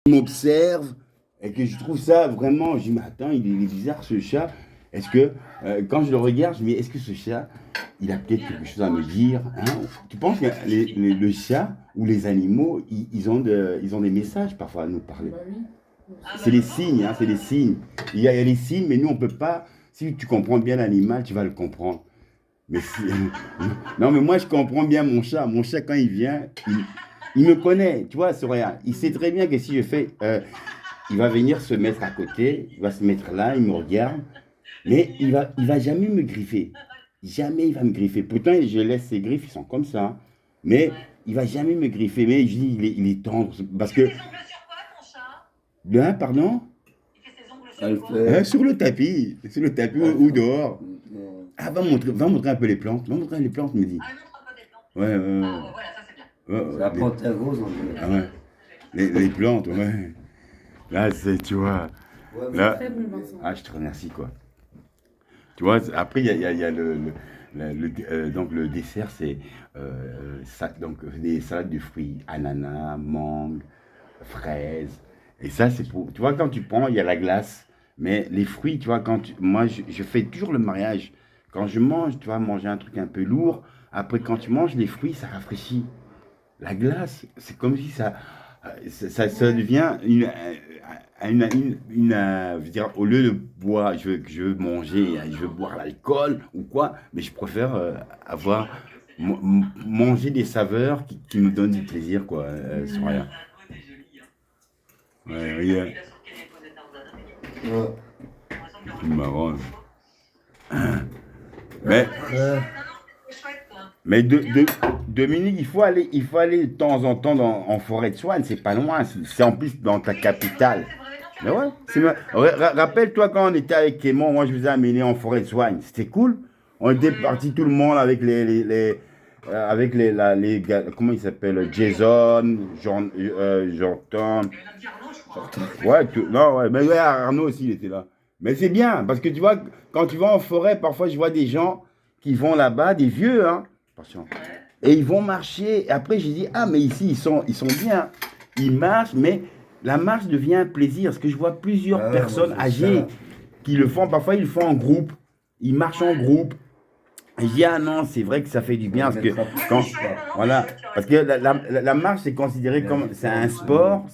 m'observe et que je trouve ça vraiment, je dis, mais attends, il est bizarre ce chat. Est-ce que, quand je le regarde, je me dis, est-ce que ce chat, il a peut-être quelque chose à me dire, hein? Tu penses que le chat ou les animaux, ils ont des messages parfois à nous parler? Bah oui. C'est les signes, hein, c'est les signes. Il y a les signes, mais nous, on peut pas. Si tu comprends bien l'animal, tu vas le comprendre. Mais si... Non, mais moi, je comprends bien mon chat. Mon chat, quand il vient, il me connaît, tu vois, Soraya. Il sait très bien que si je fais. Il va venir se mettre à côté, il va se mettre là, il me regarde, mais il va jamais me griffer. Jamais il va me griffer. Pourtant, je laisse ses griffes, ils sont comme ça. Mais il va jamais me griffer. Mais je dis, il est tendre. Parce que. Il fait ses ongles sur quoi, ton chat? Hein, pardon? Il fait ses ongles Elle sur quoi? fait. Sur le tapis ou dehors. Ah, va montrer un peu les plantes. Va montrer les plantes, me dit. Ah, il montre un peu des plantes. Ouais, Ah, ouais, voilà, ça c'est bien. ouais, La les- plante est rose en général. ah ouais. Les plantes, ouais. Là, c'est, tu vois. Ouais, mais Là, Très bon, Vincent. ah, je te remercie, quoi. Tu vois, après, il y a donc le dessert, c'est donc, des salades de fruits, ananas, mangue, fraises. Et ça, c'est pour. Tu vois, quand tu prends, il y a la glace. Mais les fruits, tu vois, moi, je fais toujours le mariage. Quand je mange, tu vois, manger un truc un peu lourd. Après, quand tu manges les fruits, ça rafraîchit. La glace, c'est comme si ça devient je veux dire, au lieu de boire, je veux manger, je veux boire l'alcool ou quoi, mais je préfère manger des saveurs qui me donnent du plaisir, quoi, sur rien. Ouais, regarde, ouais. c'est marrant. Mais, mais Dominique, il faut aller de temps en temps en forêt de Swan, c'est pas loin, c'est en plus dans ta capitale. Mais ouais, rappelle-toi quand on était avec Clément, moi je vous ai amené en forêt de Soigne, c'était cool. On était partis tout le monde avec avec les gars, comment il s'appelle, Jason, Jordan. Ouais, non, ouais, mais ouais, Arnaud aussi il était là. Mais c'est bien, parce que tu vois, quand tu vas en forêt, parfois je vois des gens qui vont là-bas, des vieux, hein, attention, et ils vont marcher. Et après, j'ai dit, ah, mais ici, ils sont bien. Ils marchent, mais la marche devient un plaisir. Parce que je vois plusieurs Ah ouais, personnes moi, c'est âgées ça. qui le font. Parfois, ils le font en groupe. Ils marchent en groupe. Et je dis, ah non, c'est vrai que ça fait du bien. Parce que quand, voilà, parce que la marche, c'est considéré comme, c'est un sport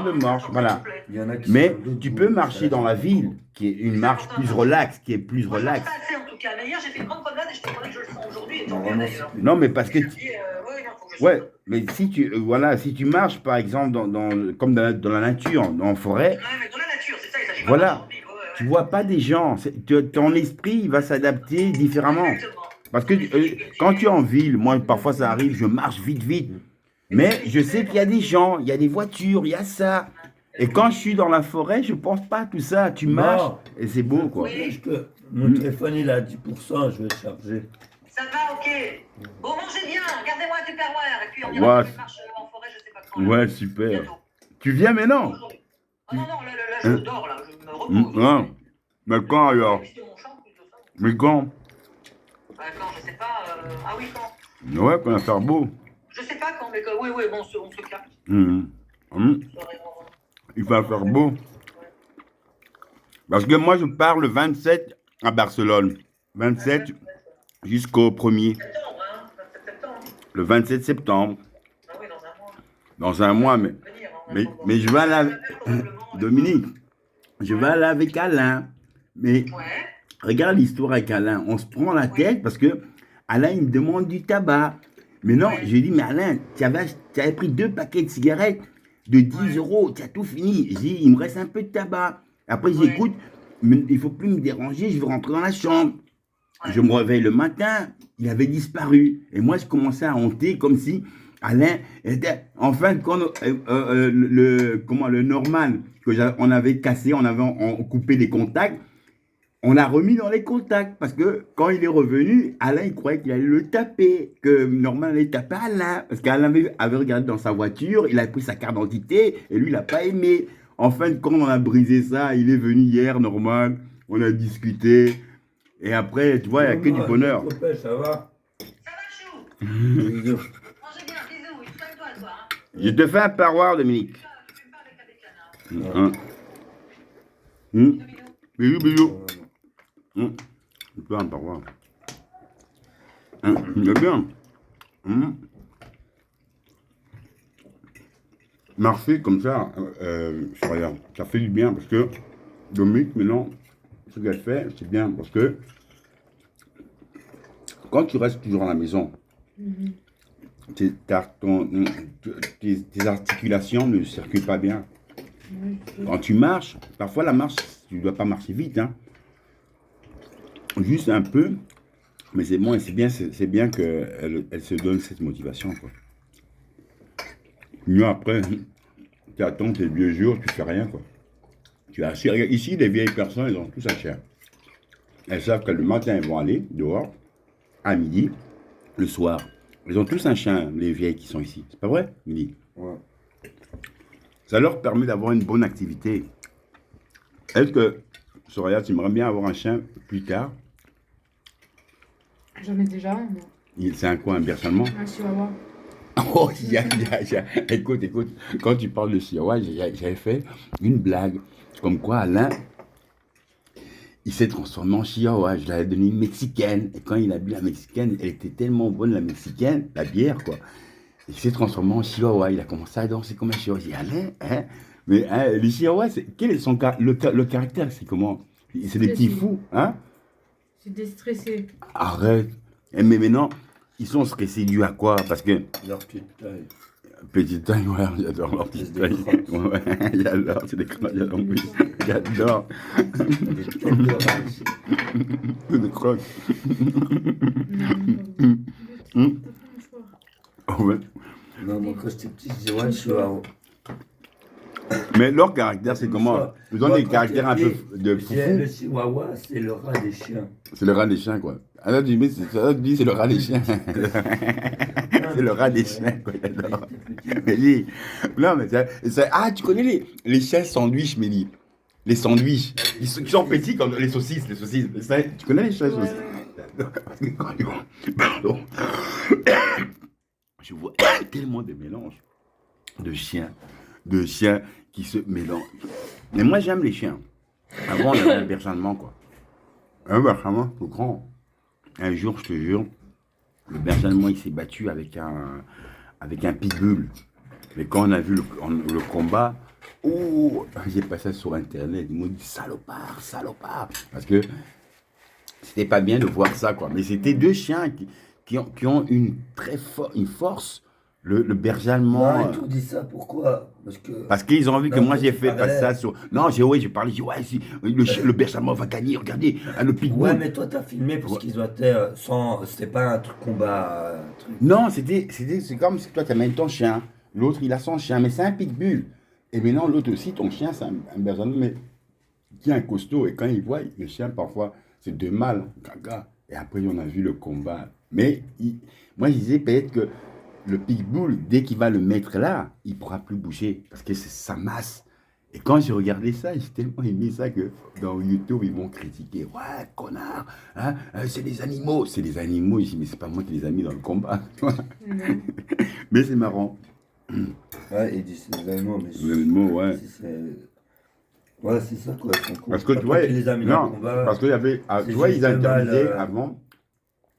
de marche. Voilà. Il y en a qui Mais sont d'autres tu goûts, peux ça, marcher dans la ville, qui est une marche plus relaxe, qui est plus Moi, je marche relaxe. pas assez en tout cas. Mais hier, j'ai fait une grande promenade et je te promets que je le sens aujourd'hui. Et tant mieux Normalement, d'ailleurs. c'est- Non, mais parce que Je me dis, oui, non, faut que je ouais, sorte. mais si tu, voilà, si tu marches par exemple comme dans la nature, en forêt, Ouais, mais dans la nature, c'est ça, il s'agit pas voilà, marcher en ville. Ouais, ouais, tu ouais. vois pas des gens, ton esprit il va s'adapter différemment. Exactement. Parce que quand tu es en ville, moi parfois ça arrive, je marche vite, mais je sais qu'il y a des gens, il y a des voitures, il y a ça. Et quand je suis dans la forêt, je pense pas à tout ça, tu marches Non. et c'est beau quoi. Juste que mon téléphone il est à 10%, je vais le charger. Ça va, ok. Bon, mangez bien, gardez-moi un tupperware. Et puis on Ouais. ira faire une marche en forêt, je sais pas quand. là. Ouais, super. Bientôt. Tu viens maintenant? Aujourd'hui. Ah non, non, là, je dors, là, je me repose. Non. Mais quand alors? Puis, c'est mon champ, plutôt ça. Mais quand? Bah, quand, je sais pas. Ah oui, quand? Ouais, quand il va faire beau. Je sais pas quand, mais oui, oui, bon, on se capte. Hum, hum. Il va faire beau. Parce que moi, je pars le 27 à Barcelone. 27 jusqu'au 1er. Septembre, hein? 27 septembre. Le 27 septembre. Ah oui, dans un mois. Dans un mois, mais, Venir, hein, mais, on va mais je vais aller probablement. Dominique, je vais aller avec Alain. Mais Ouais. regarde l'histoire avec Alain. On se prend la tête parce que Alain, il me demande du tabac. Mais non, j'ai dit, mais Alain, tu avais pris 2 paquets de cigarettes de 10 euros. Tu as tout fini. J'ai dit, il me reste un peu de tabac. Après, j'écoute, il ne faut plus me déranger, je veux rentrer dans la chambre. Je me réveille le matin, il avait disparu. Et moi, je commençais à honter comme si Alain était, en fin de compte, le Norman on avait cassé, on coupé des contacts, on l'a remis dans les contacts. Parce que quand il est revenu, Alain, il croyait qu'il allait le taper, que Norman allait taper Alain. Parce qu'Alain avait regardé dans sa voiture, il a pris sa carte d'identité, et lui, il n'a pas aimé. En fin de compte, on a brisé ça. Il est venu hier, Norman, on a discuté. Et après, tu vois, il n'y a que du bonheur. Ça va? Ça va, chou? Bisous. Mangez bien, bisous, soigne-toi, toi. Hein. Je te fais un parloir, Dominique. Tu fumes pas avec la bécane, Hein. Bisous, bisous. Tu peux en parler. C'est bien. Marcher comme ça, regarde, ça fait du bien parce que Dominique, maintenant, ce qu'elle fait, c'est bien parce que quand tu restes toujours à la maison, tes articulations ne circulent pas bien. Quand tu marches, parfois la marche, tu ne dois pas marcher vite, hein. Juste un peu, mais c'est bon et c'est bien qu'elle se donne cette motivation, quoi. Nous, après, tu attends tes vieux jours, tu fais rien, quoi. Tu as ici, les vieilles personnes, elles ont tous un chien. Elles savent que le matin, elles vont aller dehors, à midi, le soir. Ils ont tous un chien, les vieilles qui sont ici. C'est pas vrai, Midi? Ouais. Ça leur permet d'avoir une bonne activité. Est-ce que, Soraya, tu aimerais bien avoir un chien plus tard? J'en ai déjà un, moi. C'est un quoi, un berger allemand? Un chihuahua. Oh, écoute, quand tu parles de chihuahua, j'avais fait une blague. Comme quoi, Alain, il s'est transformé en chihuahua. Je l'avais donné une mexicaine. Et quand il a bu la mexicaine, elle était tellement bonne, la mexicaine, la bière, quoi. Il s'est transformé en chihuahua. Il a commencé à danser comme un chihuahua. J'ai dit, Alain, hein? Mais hein, les chihuahuas, quel est le caractère? C'est comment? C'est des petits fous, hein? C'est déstressé. Arrête. Mais maintenant, ils sont stressés dû à quoi? Parce que. Leur petite taille. Petite taille, ouais, j'adore leur petite taille. Ouais, j'adore, c'est des crottes, j'adore. J'adore. C'est des crottes. Oh, ouais. Non, moi, quand j'étais petit, je disais, ouais, je suis à... Mais leur caractère, c'est comment? Ils ont des caractères un peu de Le foufou. chihuahua, c'est le rat des chiens. C'est le rat des chiens, quoi. Alors, tu dis, c'est le rat des chiens. C'est le rat des chiens, quoi, j'adore. Mélie. Non, mais ah, tu connais les chiens sandwich, Mélie. Les sandwichs. Ils sont petits comme les saucisses. Tu connais les chiens saucisses? Parce que quand ils vont... Pardon. Je vois tellement de mélanges de chiens qui se mélangent. Mais moi, j'aime les chiens. Avant, on avait un berger allemand, quoi. Un berger allemand, tout grand. Un jour, je te jure, le berger allemand, il s'est battu avec un pitbull. Mais quand on a vu le combat, oh, j'ai passé sur Internet, ils m'ont dit salopard. Parce que c'était pas bien de voir ça, quoi. Mais c'était deux chiens qui ont une force. Le berger allemand. Non, et tout dit ça, pourquoi? Parce qu'ils ont vu que non, moi j'ai fait parlais... passer ça sur. Non, j'ai parlé, j'ai dit, ouais, si, le berger allemand va gagner, regardez, le pitbull. Ouais, mais toi t'as filmé parce qu'ils ont été sans. C'était pas un truc combat. Truc. Non, c'est comme si toi tu amènes ton chien, l'autre il a son chien, mais c'est un pitbull. Et maintenant l'autre aussi, ton chien, c'est un berger allemand, mais qui est un costaud. Et quand il voit, le chien parfois, c'est deux mâles, gaga. Et après on a vu le combat. Mais moi je disais peut-être que le pitbull, dès qu'il va le mettre là, il ne pourra plus bouger parce que c'est sa masse. Et quand j'ai regardé ça, j'ai tellement aimé ça que dans YouTube, ils m'ont critiqué. Ouais, connard, hein, c'est des animaux. C'est des animaux. Je dis, mais c'est pas moi qui les ai mis dans le combat. Mais c'est marrant. Ouais, il dit c'est des animaux, mais Les animaux, ouais. Ouais, c'est ça quoi. Parce que tu vois, non, parce qu'il y avait, tu vois, ils interdisaient avant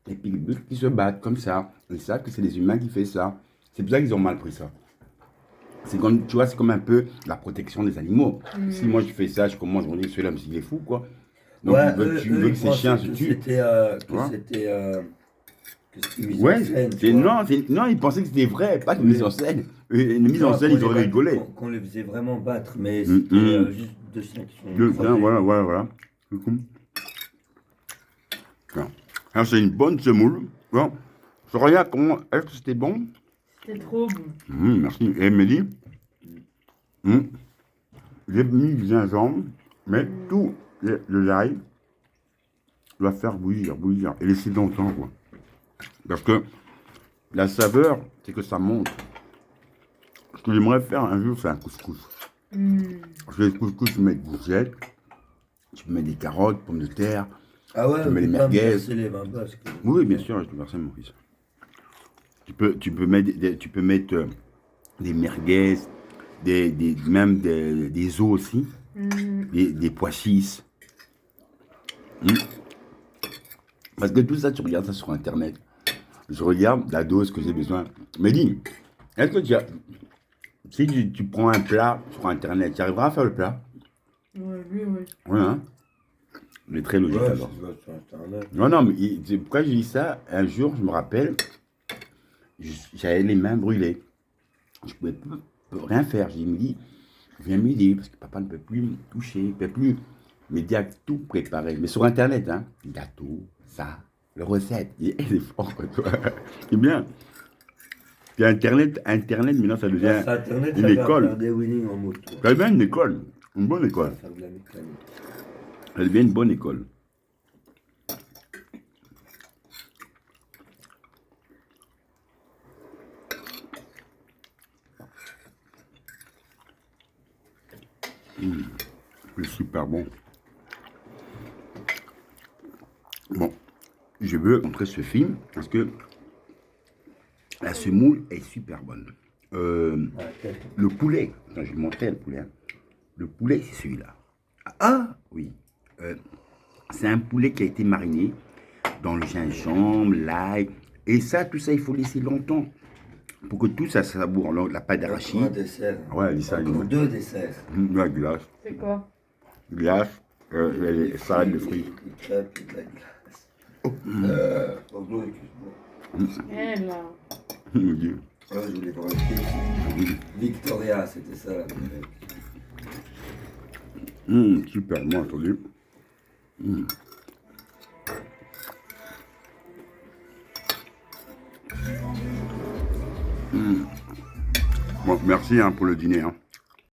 les pitbulls qui se battent comme ça. Ils savent que c'est les humains qui font ça. C'est pour ça qu'ils ont mal pris ça. C'est comme, tu vois, c'est comme un peu la protection des animaux. Si moi je fais ça, je commence à me dire, celui-là, il est fou, quoi. Donc ouais, tu veux que ces chiens se tuent. Ouais, non, ils pensaient que c'était vrai, pas une mise en scène. Une mise en scène, ils auraient rigolé. Qu'on les faisait vraiment battre, mais c'était juste deux chiens qui sont. Deux chiens, voilà. Alors, c'est une bonne semoule. Bon. Soraya, comment est-ce que c'était bon? C'était trop bon. Merci. Et Mélie, j'ai mis du gingembre, mais tout l'ail doit faire bouillir et laisser longtemps, quoi. Parce que la saveur, c'est que ça monte. Ce que j'aimerais faire un jour, c'est un couscous. Parce que les couscous, tu mets des courgettes, tu peux mettre des carottes, pommes de terre, tu mets des merguez. Oui, bien sûr, je te verser mon fils. Tu peux mettre des merguez, même des os aussi, des pois chiches. Parce que tout ça, tu regardes ça sur Internet. Je regarde la dose que j'ai besoin. Mais dis, est-ce que si tu prends un plat sur Internet, tu arriveras à faire le plat? Ouais, lui, oui. Oui, hein? Il est très logique Ouais, alors. tu vas sur Internet. Non, non, mais pourquoi j'ai dit ça? Un jour, je me rappelle, j'avais les mains brûlées. Je pouvais rien faire. J'ai dit, viens m'aider, parce que papa ne peut plus me toucher, il ne peut plus m'aider à tout préparer. Mais sur Internet, hein, gâteau, ça, les recettes, il est fort, quoi, toi. C'est bien. Puis Internet, maintenant, ça devient Sur Internet, une ça va école. faire des wheelings en moto. Ça devient une école, une bonne école. Faire de la mécanique. Ça devient une bonne école. C'est super bon. Bon, je veux montrer ce film parce que la semoule est super bonne. Le poulet, attends, je vais montrer le poulet. Hein. Le poulet, c'est celui-là. Ah oui, c'est un poulet qui a été mariné dans le gingembre, l'ail. Et ça, tout ça, il faut laisser longtemps pour que tout ça savoure. La pâte Un d'arachide. dessert. Ouais, les salades. Encore 2 desserts. La glace. C'est quoi? Glace, les salades de fruits. Des crêpes et de la glace. Pardon, excuse-moi. Eh là. Mon Dieu. Ouais, je voulais corriger. Victoria, c'était ça la crêpe. Super, moi, entendu. Bon, merci hein, pour le dîner. Hein.